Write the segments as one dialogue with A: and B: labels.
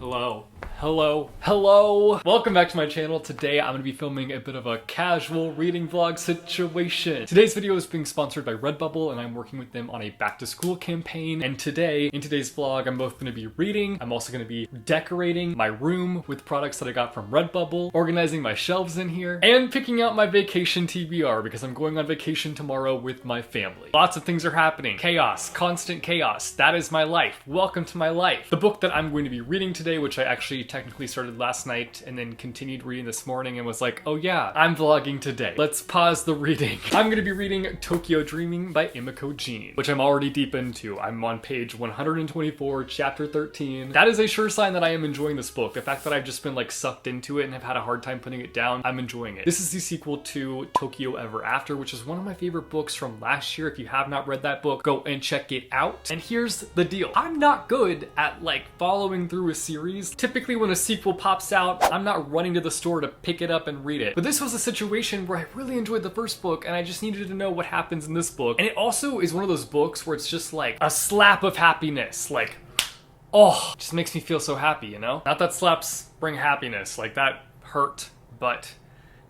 A: Hello. Welcome back to my channel. Today I'm going to be filming a bit of a casual reading vlog situation. Today's video is being sponsored by Redbubble, and I'm working with them on a back to school campaign. And today, in today's vlog, I'm both going to be reading, I'm also going to be decorating my room with products that I got from Redbubble, organizing my shelves in here, and picking out my vacation TBR because I'm going on vacation tomorrow with my family. Lots of things are happening. Chaos, constant chaos. That is my life. Welcome to my life. The book that I'm going to be reading today, which I actually technically started last night and then continued reading this morning and was like, oh yeah, I'm vlogging today. Let's pause the reading. I'm going to be reading Tokyo Dreaming by Emiko Jean, which I'm already deep into. I'm on page 124, chapter 13. That is a sure sign that I am enjoying this book. The fact that I've just been like sucked into it and have had a hard time putting it down, I'm enjoying it. This is the sequel to Tokyo Ever After, which is one of my favorite books from last year. If you have not read that book, go and check it out. And here's the deal. I'm not good at like following through a series. Typically when a sequel pops out, I'm not running to the store to pick it up and read it. But this was a situation where I really enjoyed the first book and I just needed to know what happens in this book. And it also is one of those books where it's just like a slap of happiness. Like, oh, it just makes me feel so happy, you know? Not that slaps bring happiness, like that hurt, but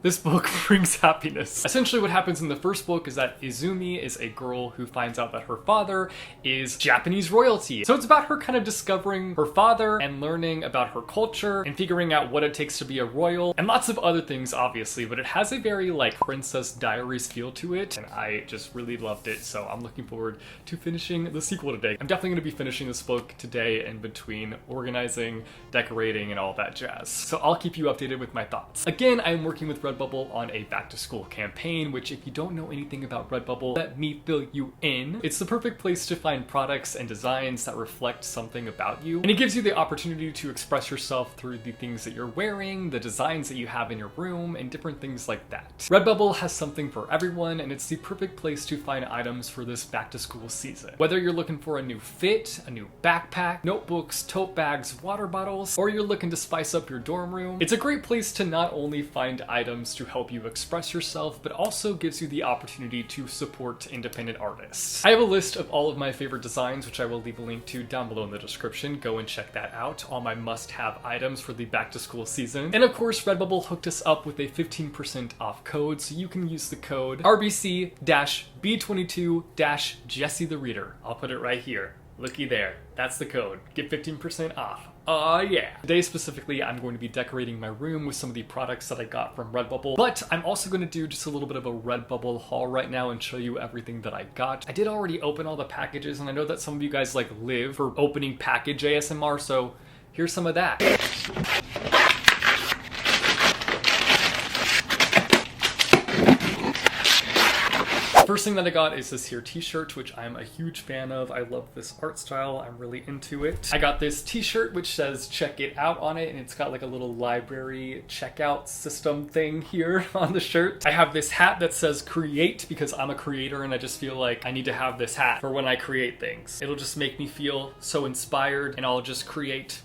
A: this book brings happiness. Essentially what happens in the first book is that Izumi is a girl who finds out that her father is Japanese royalty. So it's about her kind of discovering her father and learning about her culture and figuring out what it takes to be a royal and lots of other things, obviously, but it has a very like Princess Diaries feel to it and I just really loved it. So I'm looking forward to finishing the sequel today. I'm definitely gonna be finishing this book today in between organizing, decorating, and all that jazz. So I'll keep you updated with my thoughts. Again, I'm working with Redbubble on a back-to-school campaign, which if you don't know anything about Redbubble, let me fill you in. It's the perfect place to find products and designs that reflect something about you, and it gives you the opportunity to express yourself through the things that you're wearing, the designs that you have in your room, and different things like that. Redbubble has something for everyone, and it's the perfect place to find items for this back-to-school season. Whether you're looking for a new fit, a new backpack, notebooks, tote bags, water bottles, or you're looking to spice up your dorm room, it's a great place to not only find items to help you express yourself, but also gives you the opportunity to support independent artists. I have a list of all of my favorite designs, which I will leave a link to down below in the description. Go and check that out. All my must-have items for the back-to-school season. And of course, Redbubble hooked us up with a 15% off code, so you can use the code RBC-B22-jessethereader. I'll put it right here. Looky there. That's the code. Get 15% off. Yeah. Today specifically, I'm going to be decorating my room with some of the products that I got from Redbubble, but I'm also going to do just a little bit of a Redbubble haul right now and show you everything that I got. I did already open all the packages, and I know that some of you guys like live for opening package ASMR, so here's some of that. First thing that I got is this here t-shirt, which I'm a huge fan of. I love this art style. I'm really into it. I got this t-shirt which says check it out on it, and it's got like a little library checkout system thing here on the shirt. I have this hat that says create because I'm a creator and I just feel like I need to have this hat for when I create things. It'll just make me feel so inspired and I'll just create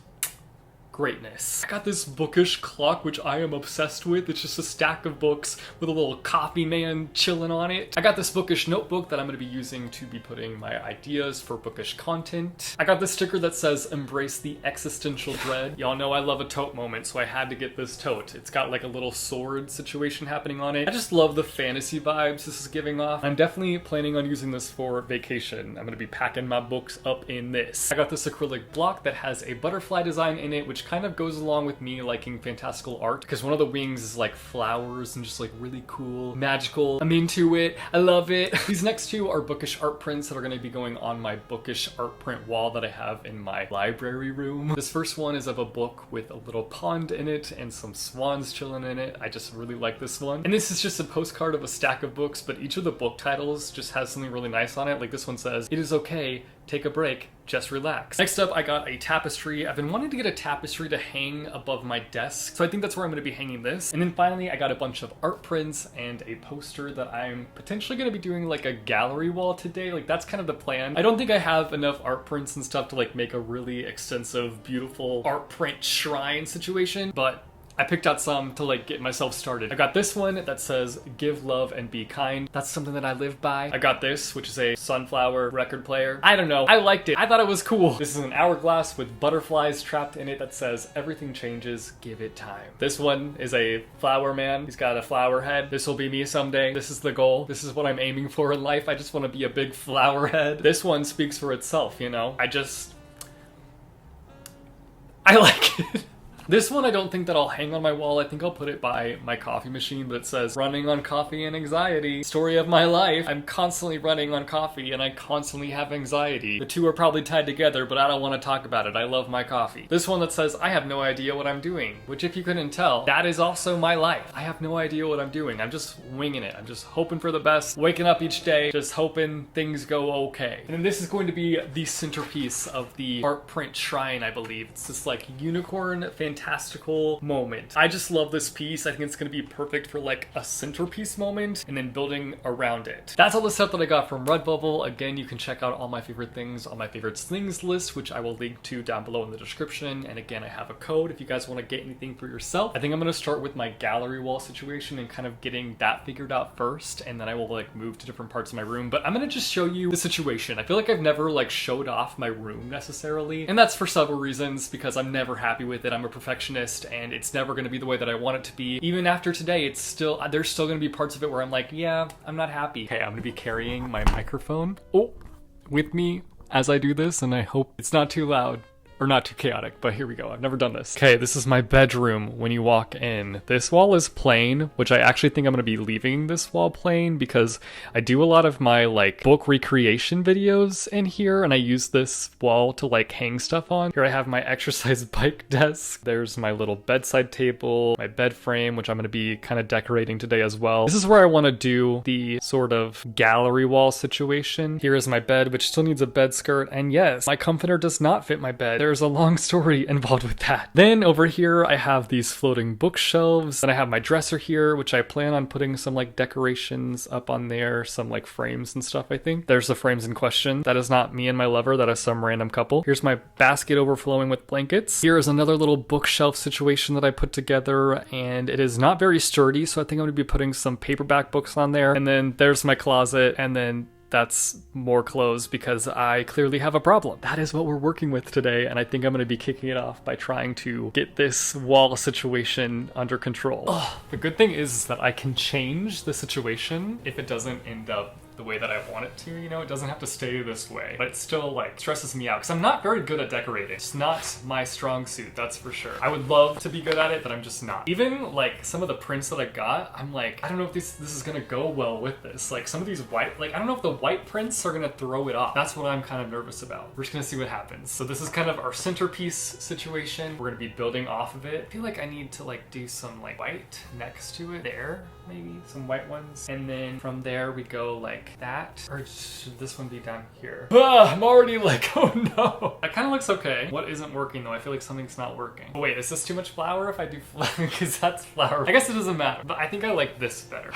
A: greatness. I got this bookish clock, which I am obsessed with. It's just a stack of books with a little coffee man chilling on it. I got this bookish notebook that I'm going to be using to be putting my ideas for bookish content. I got this sticker that says embrace the existential dread. Y'all know I love a tote moment, so I had to get this tote. It's got like a little sword situation happening on it. I just love the fantasy vibes this is giving off. I'm definitely planning on using this for vacation. I'm going to be packing my books up in this. I got this acrylic block that has a butterfly design in it, which kind of goes along with me liking fantastical art because one of the wings is like flowers and just like really cool, magical. I'm into it. I love it. These next two are bookish art prints that are going to be going on my bookish art print wall that I have in my library room. This first one is of a book with a little pond in it and some swans chilling in it. I just really like this one. And this is just a postcard of a stack of books, but each of the book titles just has something really nice on it. Like this one says, "It is okay. Take a break. Just relax." Next up, I got a tapestry. I've been wanting to get a tapestry to hang above my desk, so I think that's where I'm going to be hanging this. And then finally, I got a bunch of art prints and a poster that I'm potentially going to be doing like a gallery wall today. Like that's kind of the plan. I don't think I have enough art prints and stuff to like make a really extensive, beautiful art print shrine situation, but I picked out some to like get myself started. I got this one that says give love and be kind. That's something that I live by. I got this, which is a sunflower record player. I don't know, I liked it. I thought it was cool. This is an hourglass with butterflies trapped in it that says everything changes, give it time. This one is a flower man. He's got a flower head. This will be me someday. This is the goal. This is what I'm aiming for in life. I just want to be a big flower head. This one speaks for itself, you know? I like it. This one I don't think that I'll hang on my wall. I think I'll put it by my coffee machine, but it says, running on coffee and anxiety. Story of my life. I'm constantly running on coffee and I constantly have anxiety. The two are probably tied together, but I don't want to talk about it. I love my coffee. This one that says, I have no idea what I'm doing, which if you couldn't tell, that is also my life. I have no idea what I'm doing. I'm just winging it. I'm just hoping for the best, waking up each day, just hoping things go okay. And then this is going to be the centerpiece of the art print shrine, I believe. It's this like unicorn fantastical moment. I just love this piece. I think it's going to be perfect for like a centerpiece moment and then building around it. That's all the stuff that I got from Redbubble. Again, you can check out all my favorite things on my favorites things list, which I will link to down below in the description. And again, I have a code if you guys want to get anything for yourself. I think I'm going to start with my gallery wall situation and kind of getting that figured out first, and then I will like move to different parts of my room. But I'm going to just show you the situation. I feel like I've never like showed off my room necessarily, and that's for several reasons, because I'm never happy with it. I'm a perfectionist and it's never going to be the way that I want it to be. Even after today, it's still, there's still going to be parts of it where I'm like, yeah, I'm not happy. Okay, I'm going to be carrying my microphone with me as I do this, and I hope it's not too loud. Or not too chaotic, but here we go. I've never done this. Okay, this is my bedroom when you walk in. This wall is plain, which I actually think I'm gonna be leaving this wall plain because I do a lot of my like book recreation videos in here, and I use this wall to like hang stuff on. Here I have my exercise bike desk. There's my little bedside table, my bed frame, which I'm gonna be kind of decorating today as well. This is where I wanna do the sort of gallery wall situation. Here is my bed, which still needs a bed skirt, and yes, my comforter does not fit my bed. There's a long story involved with that. Then over here, I have these floating bookshelves, and I have my dresser here, which I plan on putting some like decorations up on there, some like frames and stuff, I think. There's the frames in question. That is not me and my lover, that is some random couple. Here's my basket overflowing with blankets. Here is another little bookshelf situation that I put together, and it is not very sturdy, so I think I'm gonna be putting some paperback books on there. And then there's my closet, and then that's more clothes because I clearly have a problem. That is what we're working with today, and I think I'm going to be kicking it off by trying to get this wall situation under control. The good thing is that I can change the situation if it doesn't end up the way that I want it to, you know? It doesn't have to stay this way, but it still like stresses me out because I'm not very good at decorating. It's not my strong suit, that's for sure. I would love to be good at it, but I'm just not. Even like some of the prints that I got, I'm like, I don't know if this is gonna go well with this. Like some of these white, like I don't know if the white prints are gonna throw it off. That's what I'm kind of nervous about. We're just gonna see what happens. So this is kind of our centerpiece situation. We're gonna be building off of it. I feel like I need to like do some like white next to it there, maybe some white ones. And then from there we go like that, or should this one be down here? I'm already like, oh no. That kind of looks okay. What isn't working though? I feel like something's not working. Oh, wait, is this too much flour if I do flour? Because that's flour. I guess it doesn't matter, but I think I like this better.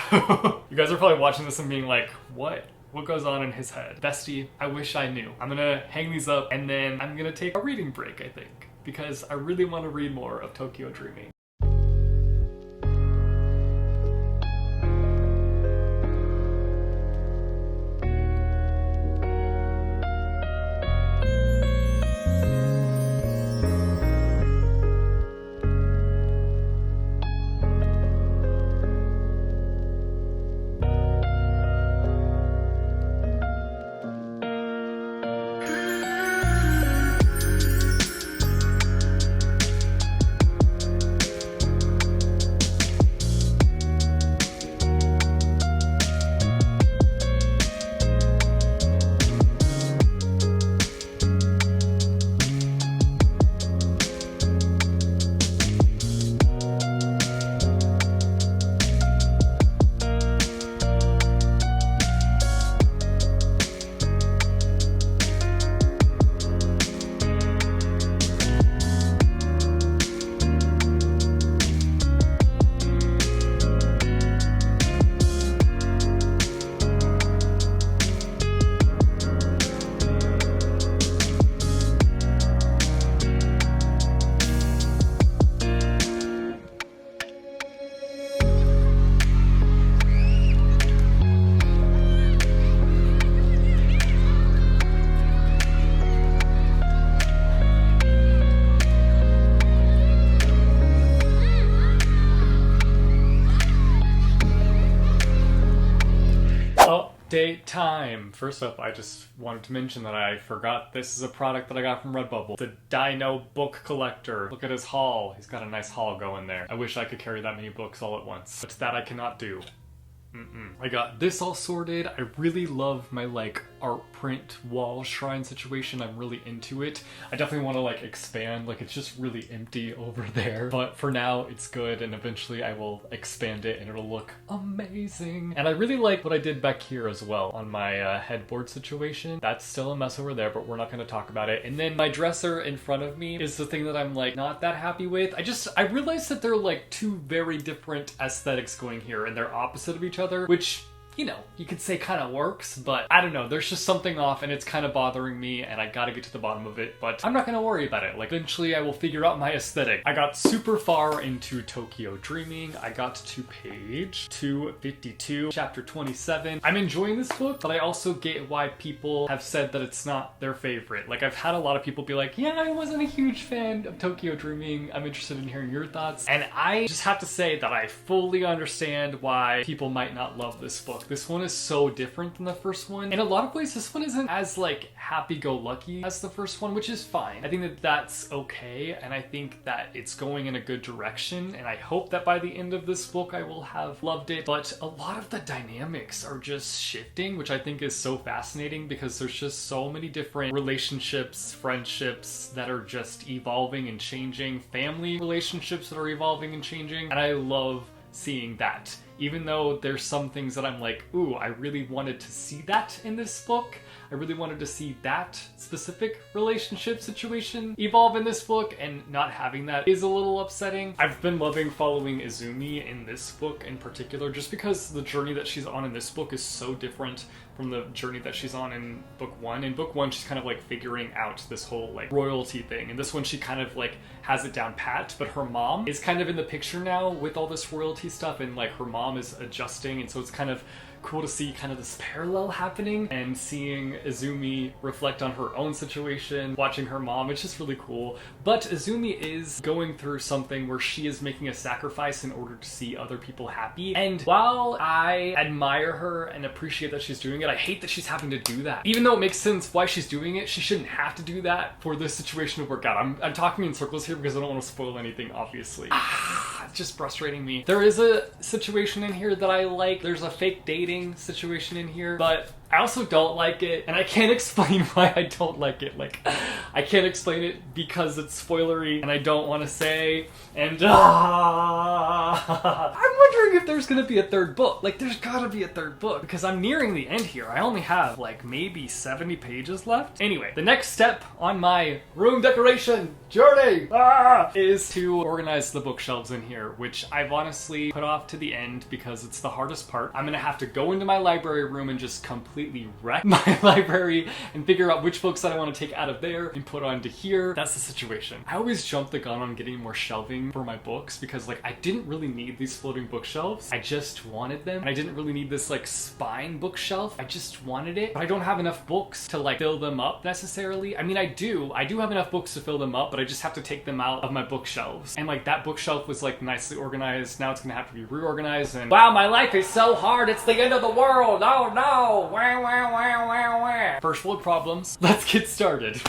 A: You guys are probably watching this and being like, what goes on in his head? Bestie, I wish I knew. I'm gonna hang these up and then I'm gonna take a reading break, I think, because I really want to read more of Tokyo Dreaming. Update time! First up, I just wanted to mention that I forgot this is a product that I got from Redbubble. The Dino Book Collector. Look at his haul. He's got a nice haul going there. I wish I could carry that many books all at once, but that I cannot do. I got this all sorted. I really love my like art print wall shrine situation. I'm really into it. I definitely want to like expand, like it's just really empty over there. But for now it's good, and eventually I will expand it and it'll look amazing. And I really like what I did back here as well on my headboard situation. That's still a mess over there, but we're not going to talk about it. And then my dresser in front of me is the thing that I'm like not that happy with. I realized that they're like two very different aesthetics going here, and they're opposite of each other, which, you know, you could say kind of works, but I don't know, there's just something off and it's kind of bothering me and I gotta get to the bottom of it, but I'm not gonna worry about it. Like, eventually I will figure out my aesthetic. I got super far into Tokyo Dreaming. I got to page 252, chapter 27. I'm enjoying this book, but I also get why people have said that it's not their favorite. Like, I've had a lot of people be like, yeah, I wasn't a huge fan of Tokyo Dreaming. I'm interested in hearing your thoughts. And I just have to say that I fully understand why people might not love this book. This one is so different than the first one. In a lot of ways, this one isn't as like happy-go-lucky as the first one, which is fine. I think that that's okay, and I think that it's going in a good direction, and I hope that by the end of this book I will have loved it. But a lot of the dynamics are just shifting, which I think is so fascinating because there's just so many different relationships, friendships that are just evolving and changing, family relationships that are evolving and changing, and I love seeing that. Even though there's some things that I'm like, ooh, I really wanted to see that in this book. I really wanted to see that specific relationship situation evolve in this book, and not having that is a little upsetting. I've been loving following Izumi in this book in particular, just because the journey that she's on in this book is so different from the journey that she's on in book one. In book one, she's kind of like figuring out this whole like royalty thing. And this one, she kind of like has it down pat, but her mom is kind of in the picture now with all this royalty stuff, and like her mom is adjusting. And so it's kind of cool to see kind of this parallel happening, and seeing Izumi reflect on her own situation, watching her mom. It's just really cool. But Izumi is going through something where she is making a sacrifice in order to see other people happy. And while I admire her and appreciate that she's doing it, I hate that she's having to do that. Even though it makes sense why she's doing it, she shouldn't have to do that for this situation to work out. I'm talking in circles here because I don't want to spoil anything, obviously. It's just frustrating me. There is a situation in here that I like. There's a fake dating situation in here, but I also don't like it, and I can't explain why I don't like it. Like, I can't explain it because it's spoilery, and I don't want to say, and I'm wondering if there's gonna be a third book. Like, there's gotta be a third book, because I'm nearing the end here. I only have, like, maybe 70 pages left. Anyway, the next step on my room decoration journey is to organize the bookshelves in here, which I've honestly put off to the end because it's the hardest part. I'm gonna have to go into my library room and just completely wreck my library and figure out which books that I want to take out of there and put onto here. That's the situation. I always jump the gun on getting more shelving for my books because, like, I didn't really need these floating bookshelves. I just wanted them, and I didn't really need this like spine bookshelf. I just wanted it, but I don't have enough books to like fill them up necessarily. I mean, I do have enough books to fill them up, but I just have to take them out of my bookshelves. And like that bookshelf was like nicely organized. Now it's gonna have to be reorganized, and wow, my life is so hard. It's the end of the world. Oh no. First world problems. Let's get started.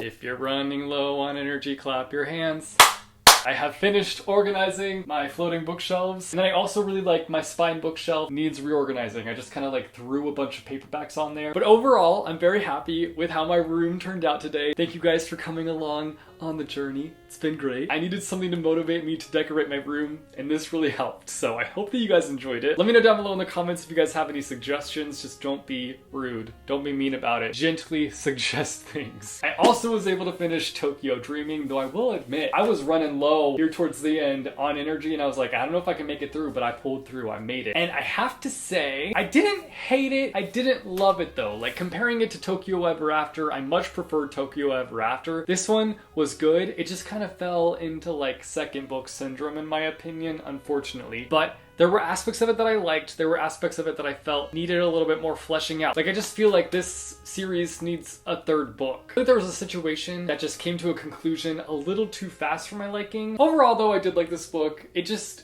A: If you're running low on energy, clap your hands. I have finished organizing my floating bookshelves. And then I also really like my spine bookshelf needs reorganizing. I just kind of like threw a bunch of paperbacks on there. But overall, I'm very happy with how my room turned out today. Thank you guys for coming along on the journey. It's been great. I needed something to motivate me to decorate my room, and this really helped. So I hope that you guys enjoyed it. Let me know down below in the comments if you guys have any suggestions. Just don't be rude. Don't be mean about it. Gently suggest things. I also was able to finish Tokyo Dreaming, though I will admit, I was running low here towards the end on energy, and I was like, I don't know if I can make it through, but I pulled through. I made it. And I have to say, I didn't hate it. I didn't love it though. Like comparing it to Tokyo Ever After, I much preferred Tokyo Ever After. This one was good. It just kind of fell into like second book syndrome in my opinion, unfortunately. But there were aspects of it that I liked. There were aspects of it that I felt needed a little bit more fleshing out. Like I just feel like this series needs a third book. I think there was a situation that just came to a conclusion a little too fast for my liking. Overall though, I did like this book. It's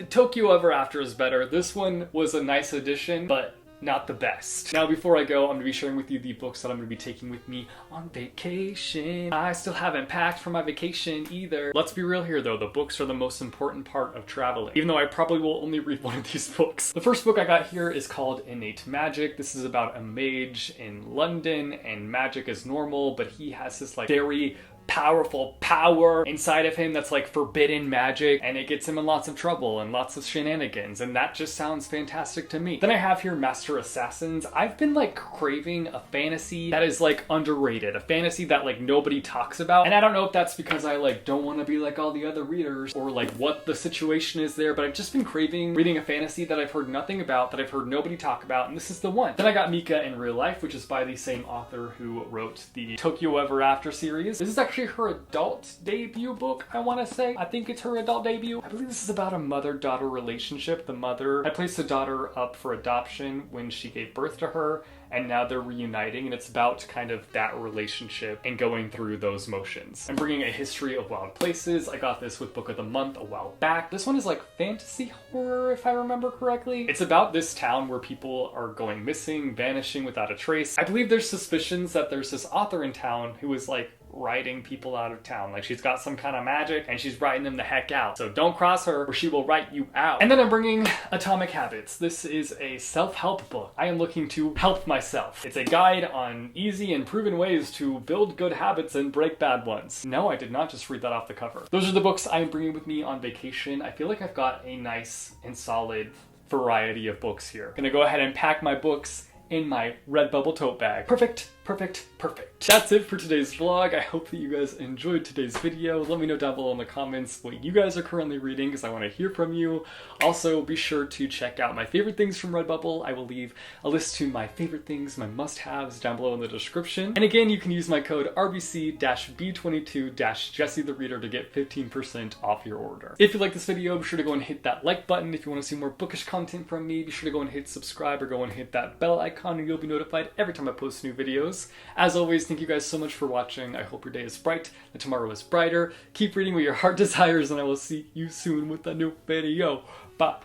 A: Tokyo Ever After is better. This one was a nice addition, but not the best. Now before I go, I'm going to be sharing with you the books that I'm going to be taking with me on vacation. I still haven't packed for my vacation either. Let's be real here though, the books are the most important part of traveling, even though I probably will only read one of these books. The first book I got here is called Innate Magic. This is about a mage in London, and magic is normal, but he has this like very powerful power inside of him that's like forbidden magic, and it gets him in lots of trouble and lots of shenanigans, and that just sounds fantastic to me. Then I have here Master Assassins. I've been like craving a fantasy that is like underrated, a fantasy that like nobody talks about, and I don't know if that's because I like don't want to be like all the other readers or like what the situation is there, but I've just been craving reading a fantasy that I've heard nothing about, that I've heard nobody talk about, and this is the one. Then I got Mika in Real Life, which is by the same author who wrote the Tokyo Ever After series. This is actually her adult debut book, I want to say. I think it's her adult debut. I believe this is about a mother-daughter relationship. The mother had placed the daughter up for adoption when she gave birth to her, and now they're reuniting, and it's about kind of that relationship and going through those motions. I'm bringing a history of wild places. I got this with Book of the Month a while back. This one is like fantasy horror, if I remember correctly. It's about this town where people are going missing, vanishing without a trace. I believe there's suspicions that there's this author in town who is like writing people out of town. Like she's got some kind of magic and she's writing them the heck out. So don't cross her or she will write you out. And then I'm bringing Atomic Habits. This is a self-help book. I am looking to help myself. It's a guide on easy and proven ways to build good habits and break bad ones. No, I did not just read that off the cover. Those are the books I am bringing with me on vacation. I feel like I've got a nice and solid variety of books here. I'm gonna go ahead and pack my books in my Redbubble tote bag. Perfect, perfect, perfect. That's it for today's vlog. I hope that you guys enjoyed today's video. Let me know down below in the comments what you guys are currently reading, because I want to hear from you. Also, be sure to check out my favorite things from Redbubble. I will leave a list to my favorite things, my must-haves down below in the description. And again, you can use my code RBC-B22-jessethereader to get 15% off your order. If you like this video, be sure to go and hit that like button. If you want to see more bookish content from me, be sure to go and hit subscribe or go and hit that bell icon, and you'll be notified every time I post new videos. As always, thank you guys so much for watching. I hope your day is bright and tomorrow is brighter. Keep reading what your heart desires, and I will see you soon with a new video. Bye.